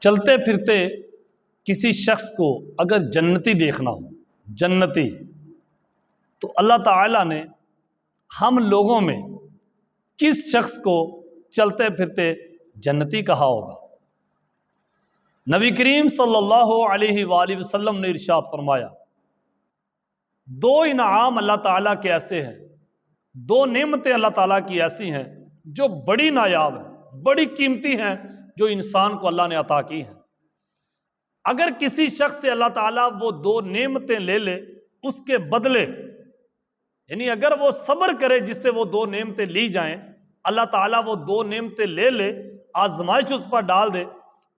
چلتے پھرتے کسی شخص کو اگر جنتی دیکھنا ہو، جنتی، تو اللہ تعالیٰ نے ہم لوگوں میں کس شخص کو چلتے پھرتے جنتی کہا ہوگا؟ نبی کریم صلی اللہ علیہ وآلہ وسلم نے ارشاد فرمایا، دو انعام اللہ تعالیٰ کے ایسے ہیں، دو نعمتیں اللہ تعالیٰ کی ایسی ہیں جو بڑی نایاب ہیں، بڑی قیمتی ہیں، جو انسان کو اللہ نے عطا کی ہیں۔ اگر کسی شخص سے اللہ تعالیٰ وہ دو نعمتیں لے لے، اس کے بدلے، یعنی اگر وہ صبر کرے جس سے وہ دو نعمتیں لی جائیں، اللہ تعالیٰ وہ دو نعمتیں لے لے، آزمائش اس پر ڈال دے،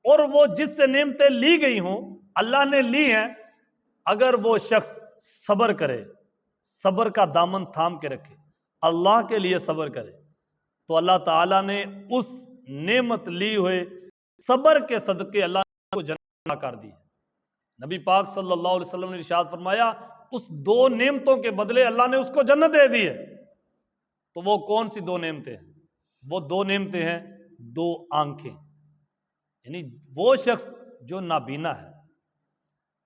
اور وہ جس سے نعمتیں لی گئی ہوں اللہ نے لی ہیں، اگر وہ شخص صبر کرے، صبر کا دامن تھام کے رکھے، اللہ کے لیے صبر کرے، تو اللہ تعالیٰ نے اس نعمت لی ہوئے صبر کے صدقے اللہ کو جنت کر دی۔ نبی پاک صلی اللہ علیہ وسلم نے ارشاد فرمایا، اس دو نعمتوں کے بدلے اللہ نے اس کو جنت دے دی ہے۔ تو وہ کون سی دو نعمتیں ہیں؟ وہ دو نعمتیں ہیں دو آنکھیں، یعنی وہ شخص جو نابینا ہے،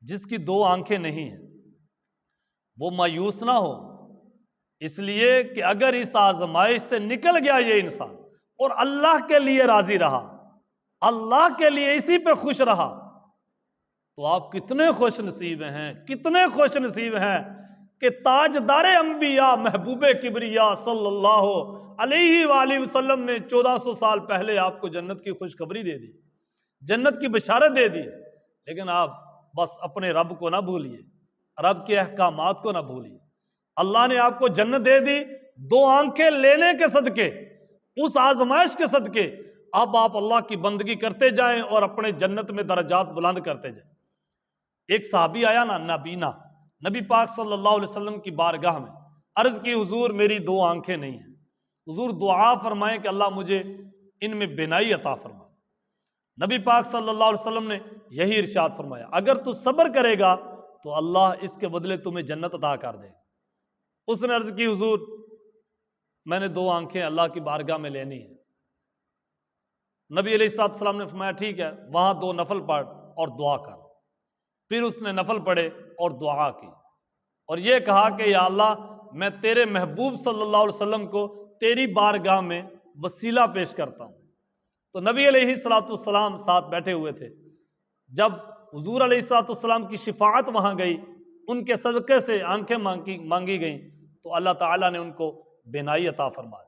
جس کی دو آنکھیں نہیں ہیں، وہ مایوس نہ ہو، اس لیے کہ اگر اس آزمائش سے نکل گیا یہ انسان اور اللہ کے لیے راضی رہا، اللہ کے لیے اسی پہ خوش رہا، تو آپ کتنے خوش نصیب ہیں، کتنے خوش نصیب ہیں کہ تاجدار انبیاء محبوب کبریا صلی اللہ علیہ وآلہ وسلم نے 1400 سال پہلے آپ کو جنت کی خوشخبری دے دی، جنت کی بشارت دے دی، لیکن آپ بس اپنے رب کو نہ بھولیے، رب کے احکامات کو نہ بھولیے۔ اللہ نے آپ کو جنت دے دی دو آنکھیں لینے کے صدقے، اس آزمائش کے صدقے، اب آپ اللہ کی بندگی کرتے جائیں اور اپنے جنت میں درجات بلند کرتے جائیں۔ ایک صحابی آیا نا، نابینا، نبی پاک صلی اللہ علیہ وسلم کی بارگاہ میں، عرض کی حضور میری دو آنکھیں نہیں ہیں، حضور دعا فرمائیں کہ اللہ مجھے ان میں بینائی عطا فرمائے۔ نبی پاک صلی اللہ علیہ وسلم نے یہی ارشاد فرمایا، اگر تو صبر کرے گا تو اللہ اس کے بدلے تمہیں جنت عطا کر دے گا۔ اس نے عرض کی حضور میں نے دو آنکھیں اللہ کی بارگاہ میں لینی ہے۔ نبی علیہ السلام نے فرمایا ٹھیک ہے، وہاں دو نفل پڑھ اور دعا کر۔ پھر اس نے نفل پڑھے اور دعا کی اور یہ کہا کہ یا اللہ میں تیرے محبوب صلی اللہ علیہ وسلم کو تیری بارگاہ میں وسیلہ پیش کرتا ہوں۔ تو نبی علیہ السلام ساتھ بیٹھے ہوئے تھے، جب حضور علیہ السلام کی شفاعت وہاں گئی، ان کے صدقے سے آنکھیں مانگی گئیں، تو اللہ تعالیٰ نے ان کو بینائی عطا فرمائی۔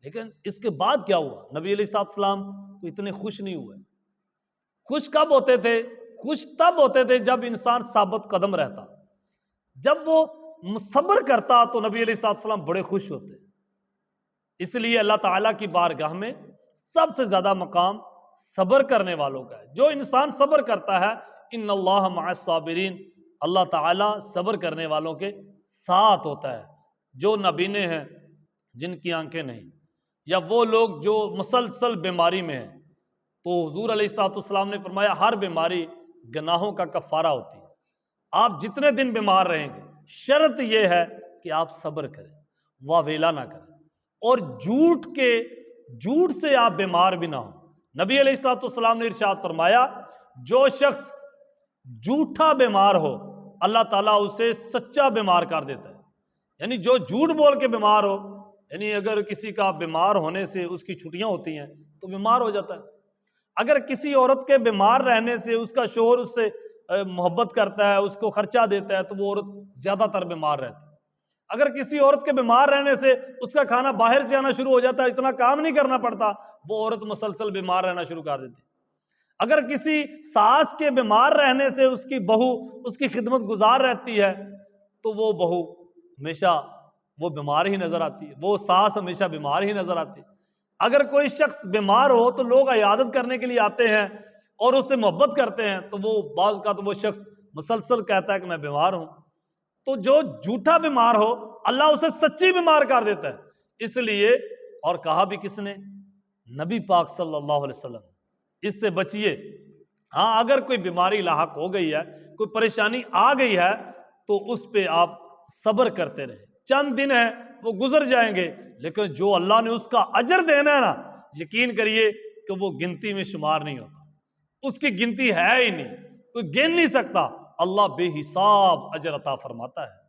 لیکن اس کے بعد کیا ہوا؟ نبی علیہ السلام کو اتنے خوش نہیں ہوئے۔ خوش کب ہوتے تھے؟ خوش تب ہوتے تھے جب انسان ثابت قدم رہتا، جب وہ صبر کرتا تو نبی علیہ السلام بڑے خوش ہوتے۔ اس لیے اللہ تعالیٰ کی بارگاہ میں سب سے زیادہ مقام صبر کرنے والوں کا ہے۔ جو انسان صبر کرتا ہے، ان اللہ مع الصابرین، اللہ تعالیٰ صبر کرنے والوں کے ساتھ ہوتا ہے۔ جو نابینے ہیں، جن کی آنکھیں نہیں، یا وہ لوگ جو مسلسل بیماری میں ہیں، تو حضور علیہ السلام نے فرمایا ہر بیماری گناہوں کا کفارہ ہوتی ہے۔ آپ جتنے دن بیمار رہیں گے، شرط یہ ہے کہ آپ صبر کریں، واویلا نہ کریں، اور جھوٹ سے آپ بیمار بھی نہ ہوں۔ نبی علیہ السلام نے ارشاد فرمایا جو شخص جھوٹا بیمار ہو اللہ تعالیٰ اسے سچا بیمار کر دیتا ہے، یعنی جو جھوٹ بول کے بیمار ہو، یعنی اگر کسی کا بیمار ہونے سے اس کی چھٹیاں ہوتی ہیں تو بیمار ہو جاتا ہے، اگر کسی عورت کے بیمار رہنے سے اس کا شوہر اس سے محبت کرتا ہے، اس کو خرچہ دیتا ہے، تو وہ عورت زیادہ تر بیمار رہتی ہے۔ اگر کسی عورت کے بیمار رہنے سے اس کا کھانا باہر سے آنا شروع ہو جاتا ہے، اتنا کام نہیں کرنا پڑتا، وہ عورت مسلسل بیمار رہنا شروع کر دیتی ہے۔ اگر کسی ساس کے بیمار رہنے سے اس کی بہو اس کی خدمت گزار رہتی ہے، تو وہ بہو ہمیشہ وہ بیمار ہی نظر آتی ہے، وہ ساس ہمیشہ بیمار ہی نظر آتی ہے۔ اگر کوئی شخص بیمار ہو تو لوگ عیادت کرنے کے لیے آتے ہیں اور اس سے محبت کرتے ہیں، تو وہ بعض کا تو وہ شخص مسلسل کہتا ہے کہ میں بیمار ہوں۔ تو جو جھوٹا بیمار ہو اللہ اسے سچی بیمار کر دیتا ہے۔ اس لیے، اور کہا بھی کس نے؟ نبی پاک صلی اللہ علیہ وسلم، اس سے بچیے۔ ہاں اگر کوئی بیماری لاحق ہو گئی ہے، کوئی پریشانی آ گئی ہے، تو اس پہ آپ صبر کرتے رہیں، چند دن ہیں وہ گزر جائیں گے، لیکن جو اللہ نے اس کا اجر دینا ہے نا، یقین کریے کہ وہ گنتی میں شمار نہیں ہوتا۔ اس کی گنتی ہے ہی نہیں، کوئی گن نہیں سکتا، اللہ بے حساب اجر عطا فرماتا ہے۔